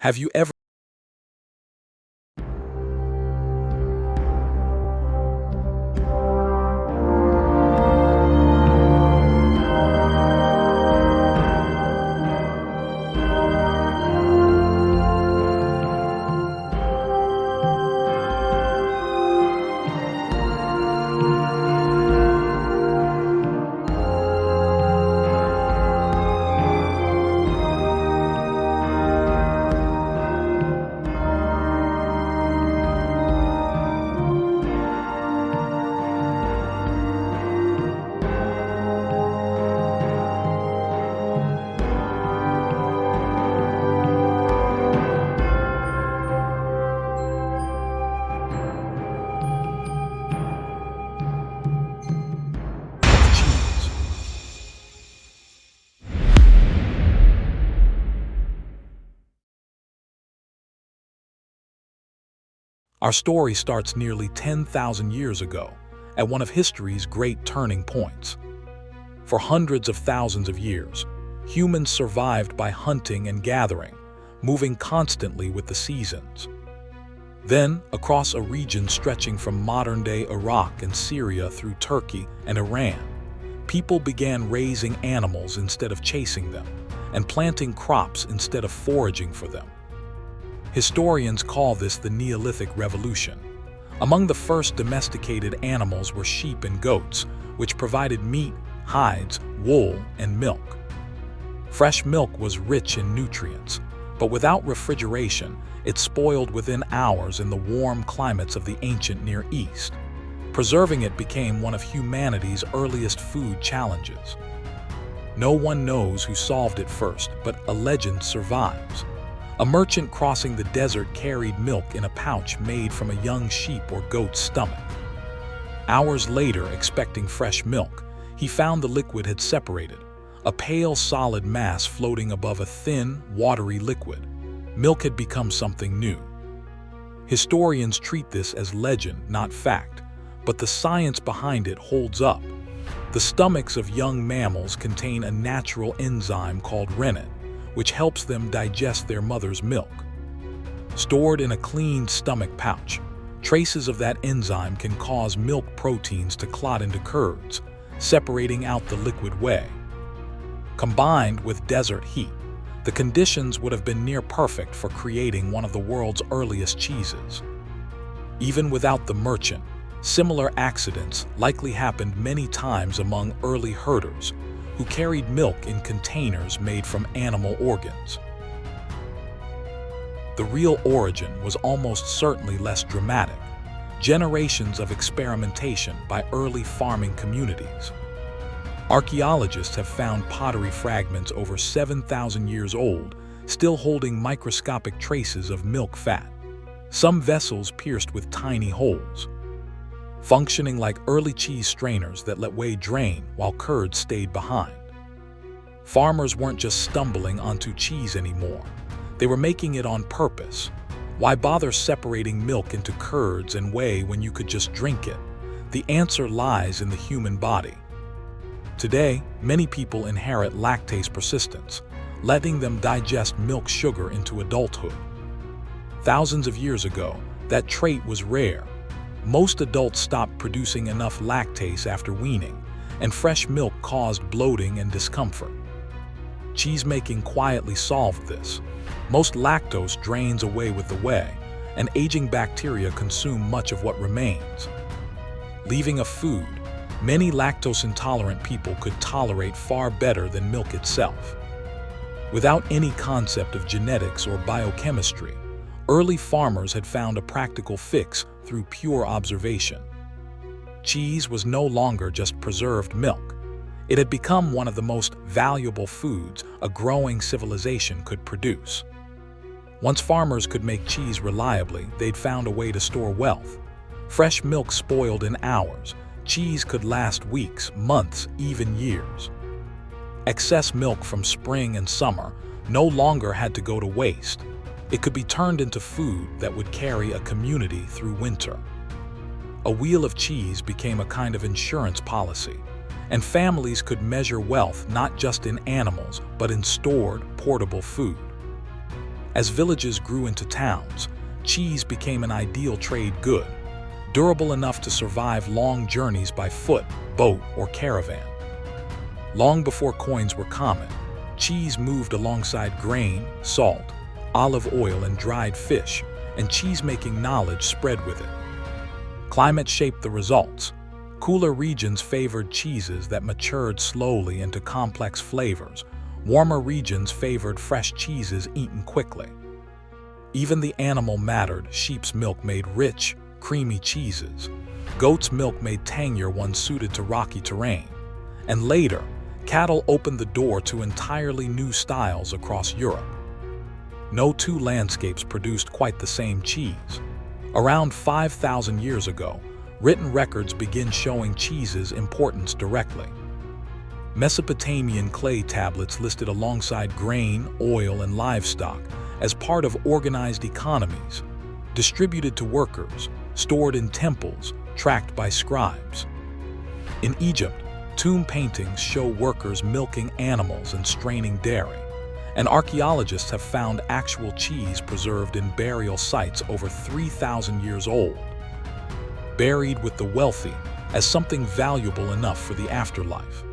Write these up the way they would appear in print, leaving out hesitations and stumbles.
Have you ever cheese? Our story starts nearly 10,000 years ago, at one of history's great turning points. For hundreds of thousands of years, humans survived by hunting and gathering, moving constantly with the seasons. Then, across a region stretching from modern-day Iraq and Syria through Turkey and Iran, people began raising animals instead of chasing them, and planting crops instead of foraging for them. Historians call this the Neolithic Revolution. Among the first domesticated animals were sheep and goats, which provided meat, hides, wool, and milk. Fresh milk was rich in nutrients, but without refrigeration, it spoiled within hours in the warm climates of the ancient Near East. Preserving it became one of humanity's earliest food challenges. No one knows who solved it first, but a legend survives. A merchant crossing the desert carried milk in a pouch made from a young sheep or goat's stomach. Hours later, expecting fresh milk, he found the liquid had separated, a pale solid mass floating above a thin, watery liquid. Milk had become something new. Historians treat this as legend, not fact, but the science behind it holds up. The stomachs of young mammals contain a natural enzyme called rennet, which helps them digest their mother's milk. Stored in a cleaned stomach pouch, traces of that enzyme can cause milk proteins to clot into curds, separating out the liquid whey. Combined with desert heat, the conditions would have been near perfect for creating one of the world's earliest cheeses. Even without the merchant, similar accidents likely happened many times among early herders, who carried milk in containers made from animal organs. The real origin was almost certainly less dramatic: generations of experimentation by early farming communities. Archaeologists have found pottery fragments over 7,000 years old, still holding microscopic traces of milk fat. Some vessels pierced with tiny holes, functioning like early cheese strainers that let whey drain while curds stayed behind. Farmers weren't just stumbling onto cheese anymore. They were making it on purpose. Why bother separating milk into curds and whey when you could just drink it? The answer lies in the human body. Today, many people inherit lactase persistence, letting them digest milk sugar into adulthood. Thousands of years ago, that trait was rare. Most adults stopped producing enough lactase after weaning, and fresh milk caused bloating and discomfort. Cheesemaking quietly solved this. Most lactose drains away with the whey, and aging bacteria consume much of what remains. Leaving a food, many lactose-intolerant people could tolerate far better than milk itself. Without any concept of genetics or biochemistry, early farmers had found a practical fix through pure observation. Cheese was no longer just preserved milk. It had become one of the most valuable foods a growing civilization could produce. Once farmers could make cheese reliably, they'd found a way to store wealth. Fresh milk spoiled in hours. Cheese could last weeks, months, even years. Excess milk from spring and summer no longer had to go to waste. It could be turned into food that would carry a community through winter. A wheel of cheese became a kind of insurance policy, and families could measure wealth not just in animals, but in stored, portable food. As villages grew into towns, cheese became an ideal trade good, durable enough to survive long journeys by foot, boat, or caravan. Long before coins were common, cheese moved alongside grain, salt, olive oil, and dried fish, and cheesemaking knowledge spread with it. Climate shaped the results. Cooler regions favored cheeses that matured slowly into complex flavors. Warmer regions favored fresh cheeses eaten quickly. Even the animal mattered. Sheep's milk made rich, creamy cheeses. Goat's milk made tangier ones suited to rocky terrain. And later, cattle opened the door to entirely new styles across Europe. No two landscapes produced quite the same cheese. Around 5,000 years ago, written records begin showing cheese's importance directly. Mesopotamian clay tablets listed alongside grain, oil, and livestock as part of organized economies, distributed to workers, stored in temples, tracked by scribes. In Egypt, tomb paintings show workers milking animals and straining dairy, and archaeologists have found actual cheese preserved in burial sites over 3,000 years old, buried with the wealthy as something valuable enough for the afterlife.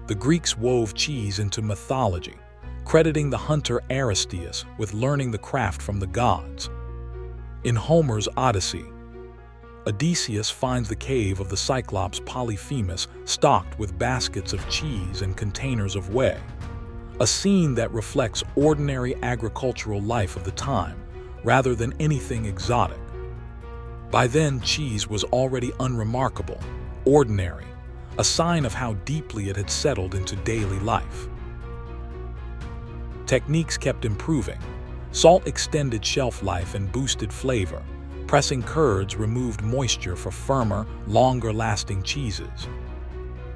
The Greeks wove cheese into mythology, crediting the hunter Aristeas with learning the craft from the gods. In Homer's Odyssey, Odysseus finds the cave of the Cyclops Polyphemus stocked with baskets of cheese and containers of whey, a scene that reflects ordinary agricultural life of the time rather than anything exotic. By then, cheese was already unremarkable, ordinary, a sign of how deeply it had settled into daily life. Techniques kept improving. Salt extended shelf life and boosted flavor. Pressing curds removed moisture for firmer, longer-lasting cheeses.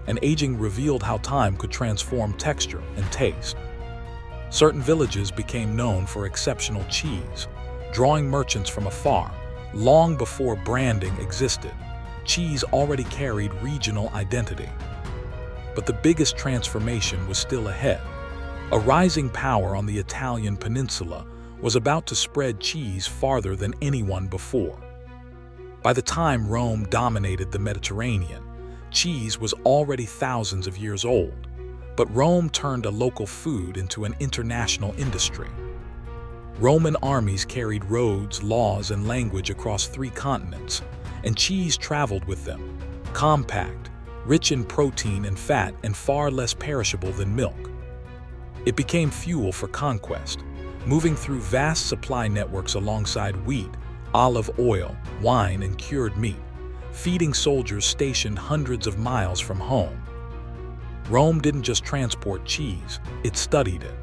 And aging revealed how time could transform texture and taste. Certain villages became known for exceptional cheese, drawing merchants from afar. Long before branding existed, cheese already carried regional identity. But the biggest transformation was still ahead. A rising power on the Italian peninsula was about to spread cheese farther than anyone before. By the time Rome dominated the Mediterranean, cheese was already thousands of years old, but Rome turned a local food into an international industry. Roman armies carried roads, laws, and language across 3 continents, and cheese traveled with them, compact, rich in protein and fat, and far less perishable than milk. It became fuel for conquest, moving through vast supply networks alongside wheat, olive oil, wine, and cured meat, feeding soldiers stationed hundreds of miles from home. Rome didn't just transport cheese, it studied it.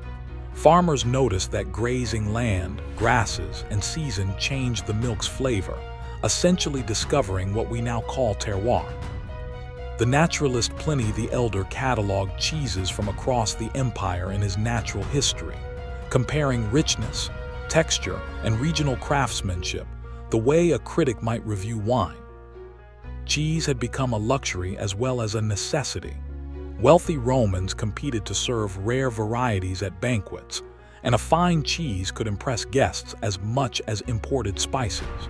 Farmers noticed that grazing land, grasses, and season changed the milk's flavor, essentially discovering what we now call terroir. The naturalist Pliny the Elder cataloged cheeses from across the empire in his Natural History, comparing richness, texture, and regional craftsmanship, the way a critic might review wine. Cheese had become a luxury as well as a necessity. Wealthy Romans competed to serve rare varieties at banquets, and a fine cheese could impress guests as much as imported spices.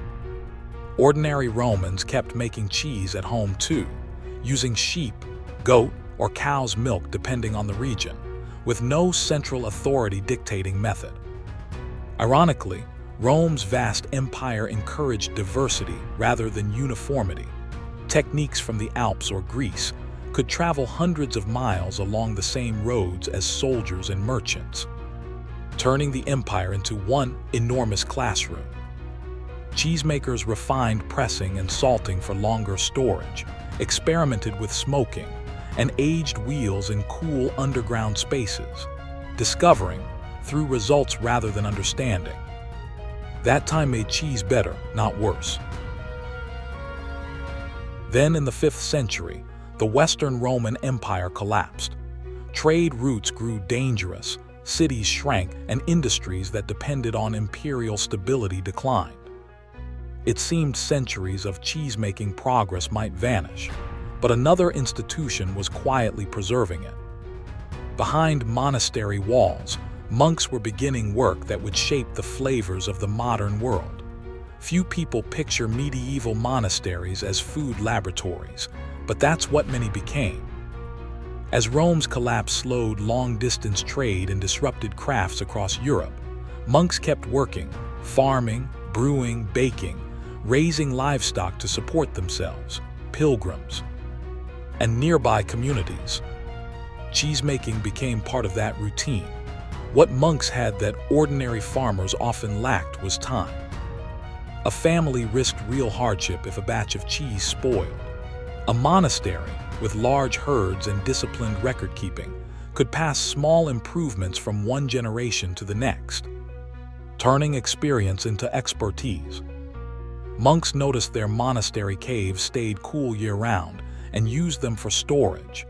Ordinary Romans kept making cheese at home too, using sheep, goat, or cow's milk depending on the region, with no central authority dictating method. Ironically, Rome's vast empire encouraged diversity rather than uniformity. Techniques from the Alps or Greece could travel hundreds of miles along the same roads as soldiers and merchants, turning the empire into one enormous classroom. Cheesemakers refined pressing and salting for longer storage, experimented with smoking, and aged wheels in cool underground spaces, discovering through results rather than understanding. That time made cheese better, not worse. Then in the 5th century, the Western Roman Empire collapsed. Trade routes grew dangerous, cities shrank, and industries that depended on imperial stability declined. It seemed centuries of cheesemaking progress might vanish, but another institution was quietly preserving it. Behind monastery walls, monks were beginning work that would shape the flavors of the modern world. Few people picture medieval monasteries as food laboratories, but that's what many became. As Rome's collapse slowed long-distance trade and disrupted crafts across Europe, monks kept working, farming, brewing, baking, raising livestock to support themselves, pilgrims, and nearby communities. Cheesemaking became part of that routine. What monks had that ordinary farmers often lacked was time. A family risked real hardship if a batch of cheese spoiled. A monastery, with large herds and disciplined record-keeping, could pass small improvements from one generation to the next, turning experience into expertise. Monks noticed their monastery caves stayed cool year-round and used them for storage,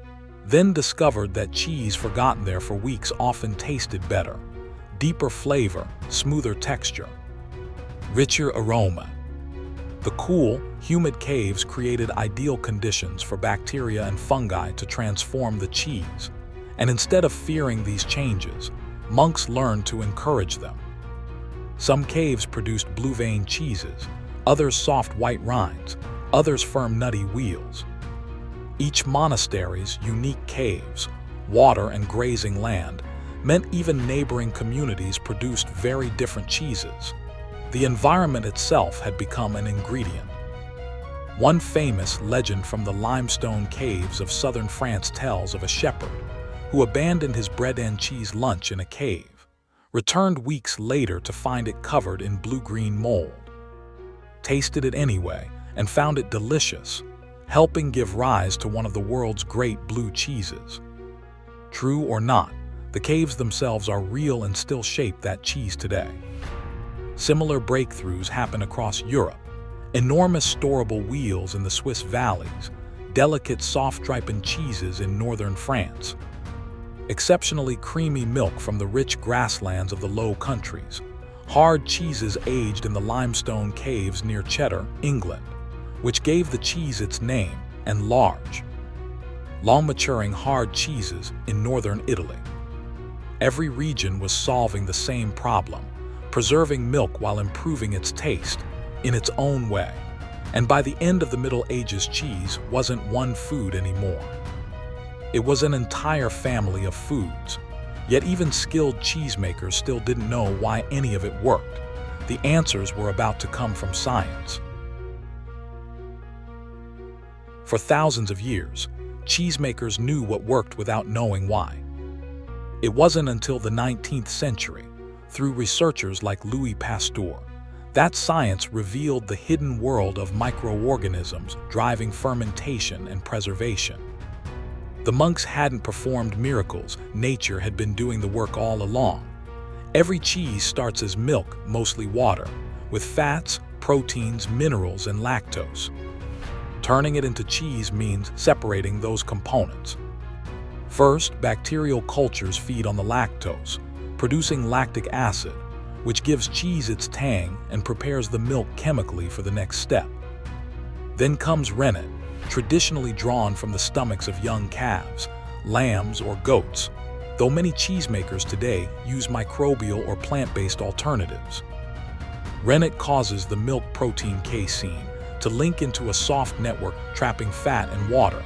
then discovered that cheese forgotten there for weeks often tasted better. Deeper flavor, smoother texture, richer aroma. The cool, humid caves created ideal conditions for bacteria and fungi to transform the cheese, and instead of fearing these changes, monks learned to encourage them. Some caves produced blue-veined cheeses, others soft white rinds, others firm nutty wheels. Each monastery's unique caves, water and grazing land, meant even neighboring communities produced very different cheeses. The environment itself had become an ingredient. One famous legend from the limestone caves of southern France tells of a shepherd who abandoned his bread and cheese lunch in a cave, returned weeks later to find it covered in blue-green mold, tasted it anyway, and found it delicious, helping give rise to one of the world's great blue cheeses. True or not, the caves themselves are real and still shape that cheese today. Similar breakthroughs happen across Europe. Enormous storable wheels in the Swiss valleys, delicate soft-ripened cheeses in northern France, exceptionally creamy milk from the rich grasslands of the Low Countries, hard cheeses aged in the limestone caves near Cheddar, England, which gave the cheese its name, and large, long-maturing hard cheeses in northern Italy. Every region was solving the same problem, preserving milk while improving its taste, in its own way. And by the end of the Middle Ages, cheese wasn't one food anymore. It was an entire family of foods. Yet even skilled cheesemakers still didn't know why any of it worked. The answers were about to come from science. For thousands of years, cheesemakers knew what worked without knowing why. It wasn't until the 19th century, through researchers like Louis Pasteur, that science revealed the hidden world of microorganisms driving fermentation and preservation. The monks hadn't performed miracles, nature had been doing the work all along. Every cheese starts as milk, mostly water, with fats, proteins, minerals, and lactose. Turning it into cheese means separating those components. First, bacterial cultures feed on the lactose, producing lactic acid, which gives cheese its tang and prepares the milk chemically for the next step. Then comes rennet, traditionally drawn from the stomachs of young calves, lambs, or goats, though many cheesemakers today use microbial or plant-based alternatives. Rennet causes the milk protein casein to link into a soft network trapping fat and water,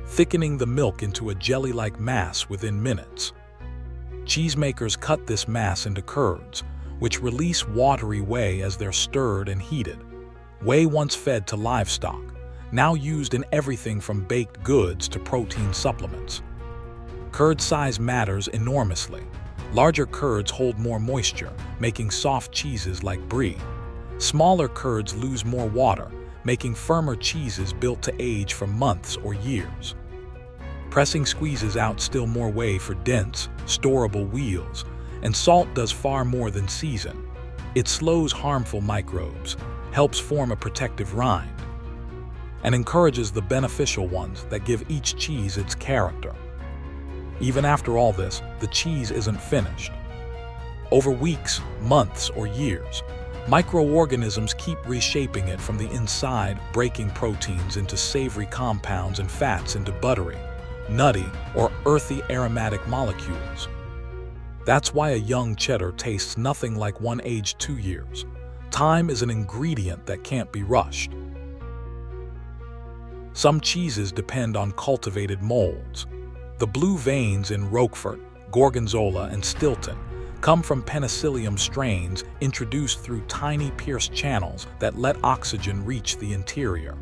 thickening the milk into a jelly-like mass within minutes. Cheesemakers cut this mass into curds, which release watery whey as they're stirred and heated. Whey once fed to livestock, now used in everything from baked goods to protein supplements. Curd size matters enormously. Larger curds hold more moisture, making soft cheeses like Brie. Smaller curds lose more water, making firmer cheeses built to age for months or years. Pressing squeezes out still more whey for dense, storable wheels, and salt does far more than season. It slows harmful microbes, helps form a protective rind, and encourages the beneficial ones that give each cheese its character. Even after all this, the cheese isn't finished. Over weeks, months, or years, microorganisms keep reshaping it from the inside, breaking proteins into savory compounds and fats into buttery, nutty, or earthy aromatic molecules. That's why a young cheddar tastes nothing like one aged 2 years. Time is an ingredient that can't be rushed. Some cheeses depend on cultivated molds. The blue veins in Roquefort, Gorgonzola, and Stilton come from penicillium strains introduced through tiny pierced channels that let oxygen reach the interior.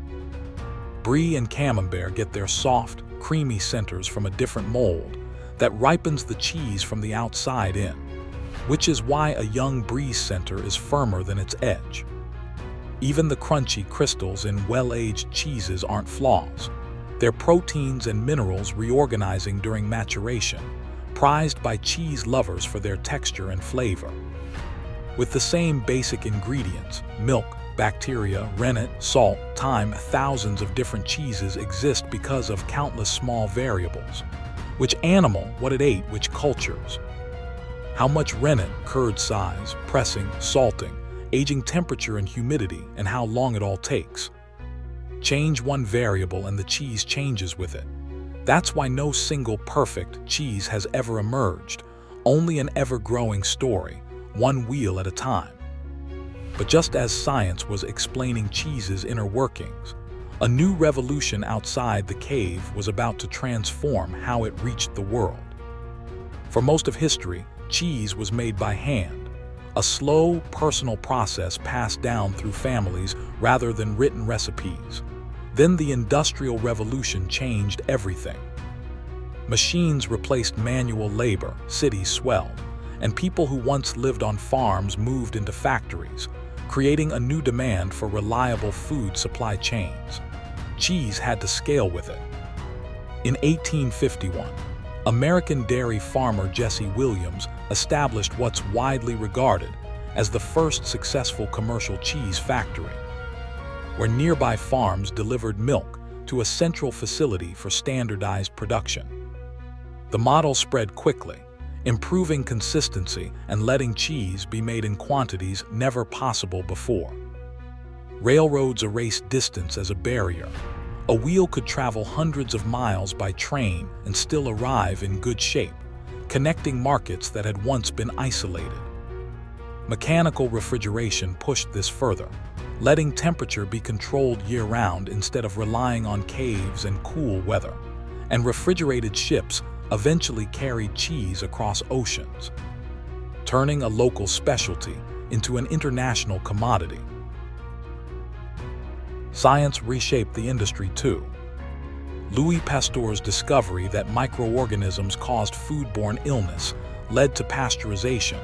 Brie and Camembert get their soft, creamy centers from a different mold that ripens the cheese from the outside in, which is why a young Brie center is firmer than its edge. Even the crunchy crystals in well-aged cheeses aren't flaws. They're proteins and minerals reorganizing during maturation, prized by cheese lovers for their texture and flavor. With the same basic ingredients, milk, bacteria, rennet, salt, thyme, thousands of different cheeses exist because of countless small variables. Which animal, what it ate, which cultures. How much rennet, curd size, pressing, salting, aging temperature and humidity, and how long it all takes. Change one variable and the cheese changes with it. That's why no single perfect cheese has ever emerged, only an ever-growing story, one wheel at a time. But just as science was explaining cheese's inner workings, a new revolution outside the cave was about to transform how it reached the world. For most of history, cheese was made by hand, a slow, personal process passed down through families rather than written recipes. Then the Industrial Revolution changed everything. Machines replaced manual labor, cities swelled, and people who once lived on farms moved into factories, creating a new demand for reliable food supply chains. Cheese had to scale with it. In 1851, American dairy farmer Jesse Williams established what's widely regarded as the first successful commercial cheese factory, where nearby farms delivered milk to a central facility for standardized production. The model spread quickly, improving consistency and letting cheese be made in quantities never possible before. Railroads erased distance as a barrier. A wheel could travel hundreds of miles by train and still arrive in good shape, connecting markets that had once been isolated. Mechanical refrigeration pushed this further, letting temperature be controlled year-round instead of relying on caves and cool weather. And refrigerated ships eventually carried cheese across oceans, turning a local specialty into an international commodity. Science reshaped the industry too. Louis Pasteur's discovery that microorganisms caused foodborne illness led to pasteurization,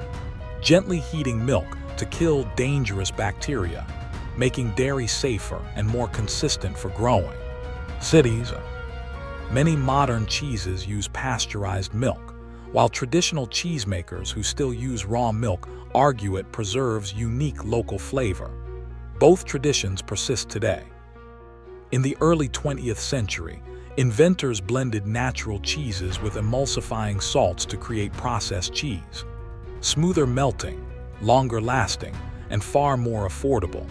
gently heating milk to kill dangerous bacteria, making dairy safer and more consistent for growing. Cities. Many modern cheeses use pasteurized milk, while traditional cheesemakers who still use raw milk argue it preserves unique local flavor. Both traditions persist today. In the early 20th century, inventors blended natural cheeses with emulsifying salts to create processed cheese. Smoother melting, longer lasting, and far more affordable,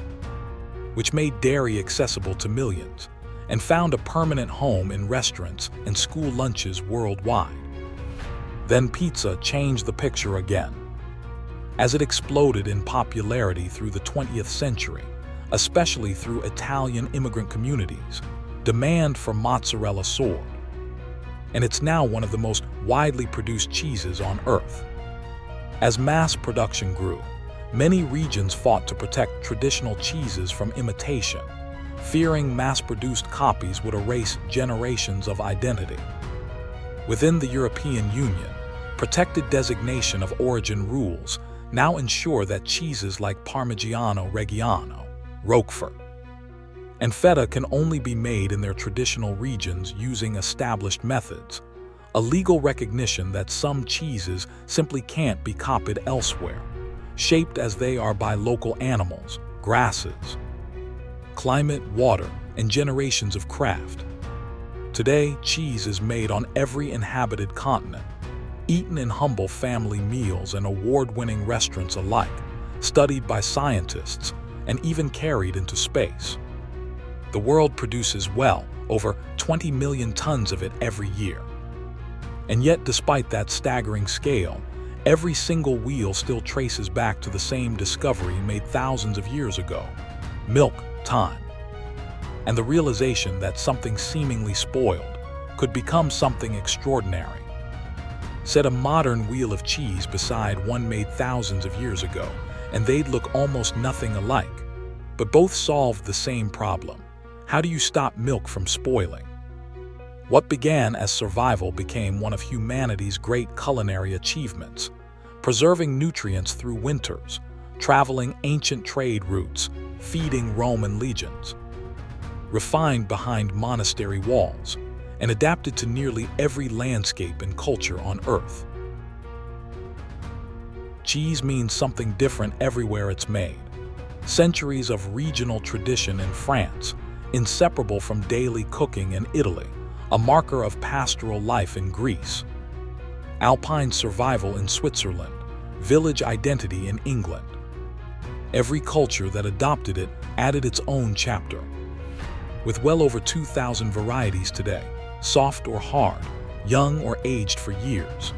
which made dairy accessible to millions and found a permanent home in restaurants and school lunches worldwide. Then pizza changed the picture again. As it exploded in popularity through the 20th century, especially through Italian immigrant communities, demand for mozzarella soared. And it's now one of the most widely produced cheeses on Earth. As mass production grew, many regions fought to protect traditional cheeses from imitation, fearing mass-produced copies would erase generations of identity. Within the European Union, protected designation of origin rules now ensure that cheeses like Parmigiano Reggiano, Roquefort, and Feta can only be made in their traditional regions using established methods, a legal recognition that some cheeses simply can't be copied elsewhere, shaped as they are by local animals, grasses, climate, water, and generations of craft. Today, cheese is made on every inhabited continent, eaten in humble family meals and award-winning restaurants alike, studied by scientists, and even carried into space. The world produces, well, over 20 million tons of it every year. And yet, despite that staggering scale, Every single wheel still traces back to the same discovery made thousands of years ago: milk, time. And the realization that something seemingly spoiled could become something extraordinary. Set a modern wheel of cheese beside one made thousands of years ago, and they'd look almost nothing alike. But both solved the same problem. How do you stop milk from spoiling? What began as survival became one of humanity's great culinary achievements, preserving nutrients through winters, traveling ancient trade routes, feeding Roman legions. Refined behind monastery walls, and adapted to nearly every landscape and culture on Earth. Cheese means something different everywhere it's made. Centuries of regional tradition in France, inseparable from daily cooking in Italy, a marker of pastoral life in Greece. Alpine survival in Switzerland, village identity in England. Every culture that adopted it added its own chapter. With well over 2,000 varieties today, soft or hard, young or aged for years,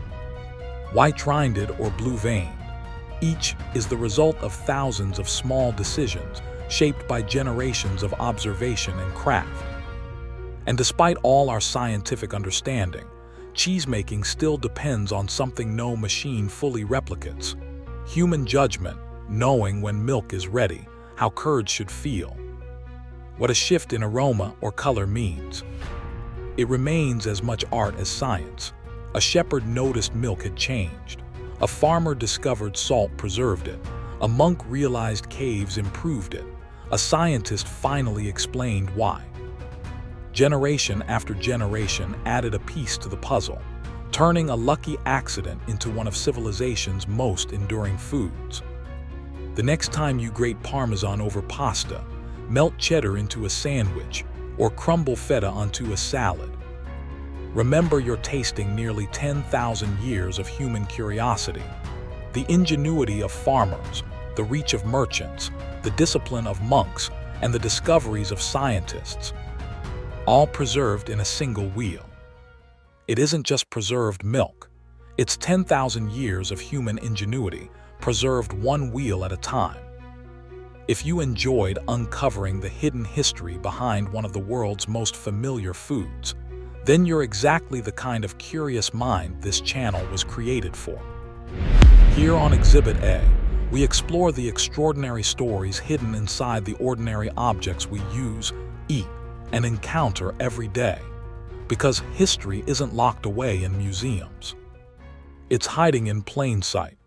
white-rinded or blue-veined, each is the result of thousands of small decisions shaped by generations of observation and craft. And despite all our scientific understanding, cheesemaking still depends on something no machine fully replicates: human judgment, knowing when milk is ready, how curds should feel, what a shift in aroma or color means. It remains as much art as science. A shepherd noticed milk had changed. A farmer discovered salt preserved it. A monk realized caves improved it. A scientist finally explained why. Generation after generation added a piece to the puzzle, turning a lucky accident into one of civilization's most enduring foods. The next time you grate Parmesan over pasta, melt cheddar into a sandwich, or crumble feta onto a salad, remember you're tasting nearly 10,000 years of human curiosity, the ingenuity of farmers, the reach of merchants, the discipline of monks, and the discoveries of scientists, all preserved in a single wheel. It isn't just preserved milk. It's 10,000 years of human ingenuity, preserved one wheel at a time. If you enjoyed uncovering the hidden history behind one of the world's most familiar foods, then you're exactly the kind of curious mind this channel was created for. Here on Exhibit A, we explore the extraordinary stories hidden inside the ordinary objects we use, eat, and encounter every day. Because history isn't locked away in museums. It's hiding in plain sight,